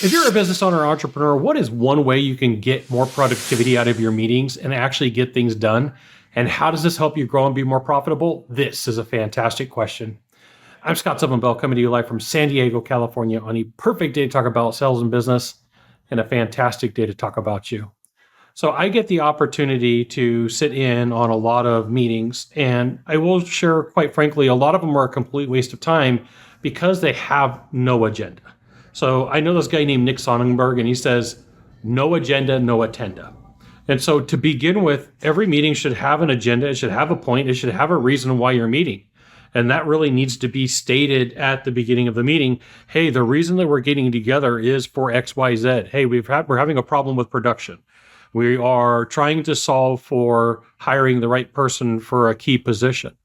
If you're a business owner or entrepreneur, what is one way you can get more productivity out of your meetings and actually get things done? And how does this help you grow and be more profitable? This is a fantastic question. I'm Scott Sylvan coming to you live from San Diego, California, on a perfect day to talk about sales and business and a fantastic day to talk about you. So I get the opportunity to sit in on a lot of meetings, and I will share, quite frankly, a lot of them are a complete waste of time because they have no agenda. So I know this guy named Nick Sonnenberg, and he says, no agenda, no attenda. And so to begin with, every meeting should have an agenda. It should have a point. It should have a reason why you're meeting. And that really needs to be stated at the beginning of the meeting. Hey, the reason that we're getting together is for X, Y, Z. Hey, we're having a problem with production. We are trying to solve for hiring the right person for a key position.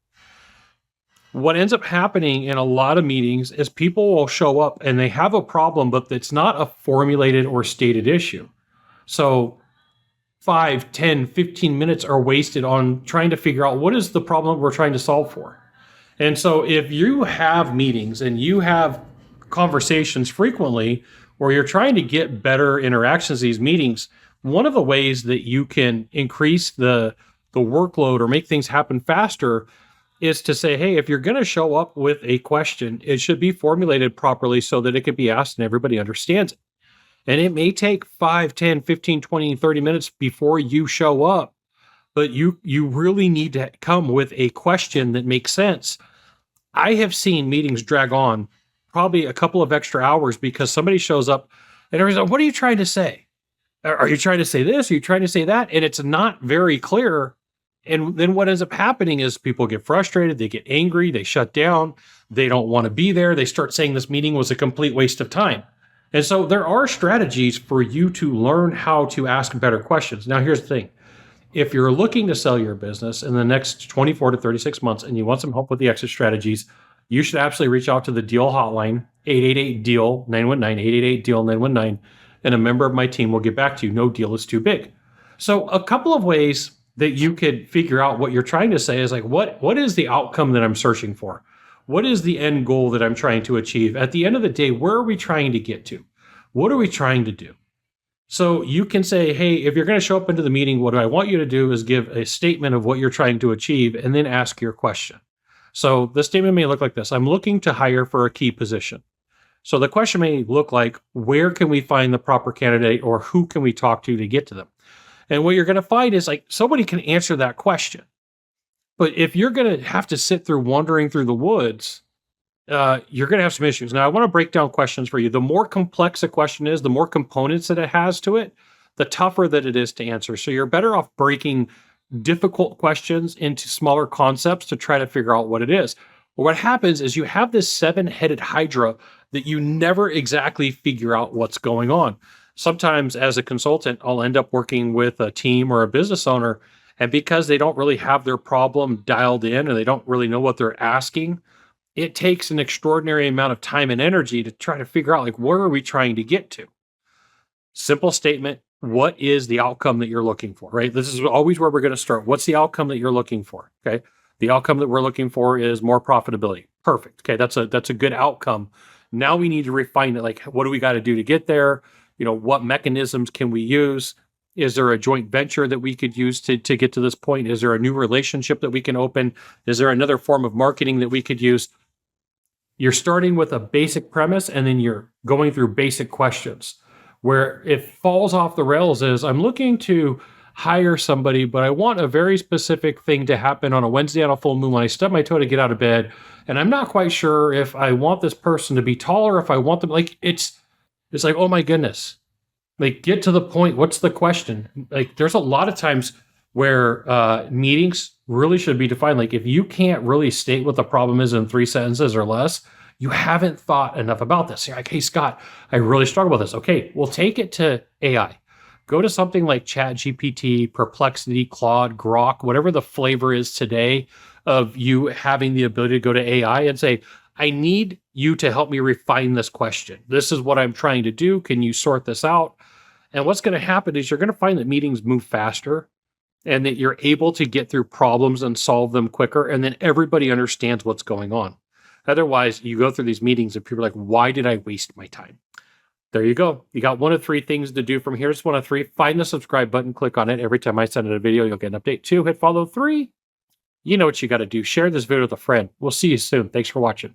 What ends up happening in a lot of meetings is people will show up and they have a problem, but it's not a formulated or stated issue. So 5, 10, 15 minutes are wasted on trying to figure out what is the problem we're trying to solve for. And so if you have meetings and you have conversations frequently, or you're trying to get better interactions in these meetings, one of the ways that you can increase the workload or make things happen faster is to say, hey, if you're going to show up with a question, it should be formulated properly so that it can be asked and everybody understands it. And it may take 5, 10, 15, 20, 30 minutes before you show up, but you really need to come with a question that makes sense. I have seen meetings drag on probably a couple of extra hours because somebody shows up and everybody's like, what are you trying to say? Are you trying to say this? Are you trying to say that? And it's not very clear. And then what ends up happening is people get frustrated, they get angry, they shut down, they don't want to be there. They start saying this meeting was a complete waste of time. And so there are strategies for you to learn how to ask better questions. Now, here's the thing. If you're looking to sell your business in the next 24 to 36 months and you want some help with the exit strategies, you should absolutely reach out to the Deal Hotline, 888-DEAL 919, 888-DEAL 919, and a member of my team will get back to you. No deal is too big. So a couple of ways that you could figure out what you're trying to say is like, what is the outcome that I'm searching for? What is the end goal that I'm trying to achieve? At the end of the day, where are we trying to get to? What are we trying to do? So you can say, hey, if you're going to show up into the meeting, what I want you to do is give a statement of what you're trying to achieve and then ask your question. So the statement may look like this. I'm looking to hire for a key position. So the question may look like, where can we find the proper candidate or who can we talk to get to them? And what you're going to find is like somebody can answer that question. But if you're going to have to sit through wandering through the woods, you're going to have some issues. Now, I want to break down questions for you. The more complex a question is, the more components that it has to it, the tougher that it is to answer. So you're better off breaking difficult questions into smaller concepts to try to figure out what it is. But what happens is you have this 7-headed hydra that you never exactly figure out what's going on. Sometimes as a consultant, I'll end up working with a team or a business owner, and because they don't really have their problem dialed in or they don't really know what they're asking, it takes an extraordinary amount of time and energy to try to figure out, like, where are we trying to get to? Simple statement. What is the outcome that you're looking for, right? This is always where we're going to start. What's the outcome that you're looking for? Okay. The outcome that we're looking for is more profitability. Perfect. Okay. That's a good outcome. Now we need to refine it. Like, what do we got to do to get there? What mechanisms can we use? Is there a joint venture that we could use to get to this point? Is there a new relationship that we can open? Is there another form of marketing that we could use? You're starting with a basic premise and then you're going through basic questions. Where it falls off the rails is, I'm looking to hire somebody, but I want a very specific thing to happen on a Wednesday on a full moon when I stub my toe to get out of bed. And I'm not quite sure if I want this person to be taller, if I want them, like, it's like, oh my goodness. Like, get to the point. What's the question? Like, there's a lot of times where meetings really should be defined. Like, if you can't really state what the problem is in 3 sentences or less, you haven't thought enough about this. You're like, hey, Scott, I really struggle with this. Okay, well, take it to AI. Go to something like ChatGPT, Perplexity, Claude, Grok, whatever the flavor is today of you having the ability to go to AI and say, I need you to help me refine this question. This is what I'm trying to do. Can you sort this out? And what's going to happen is you're going to find that meetings move faster and that you're able to get through problems and solve them quicker. And then everybody understands what's going on. Otherwise, you go through these meetings and people are like, why did I waste my time? There you go. You got one of three things to do from here. It's one of three. Find the subscribe button, click on it. Every time I send out a video, you'll get an update. Two, hit follow. Three, you know what you got to do. Share this video with a friend. We'll see you soon. Thanks for watching.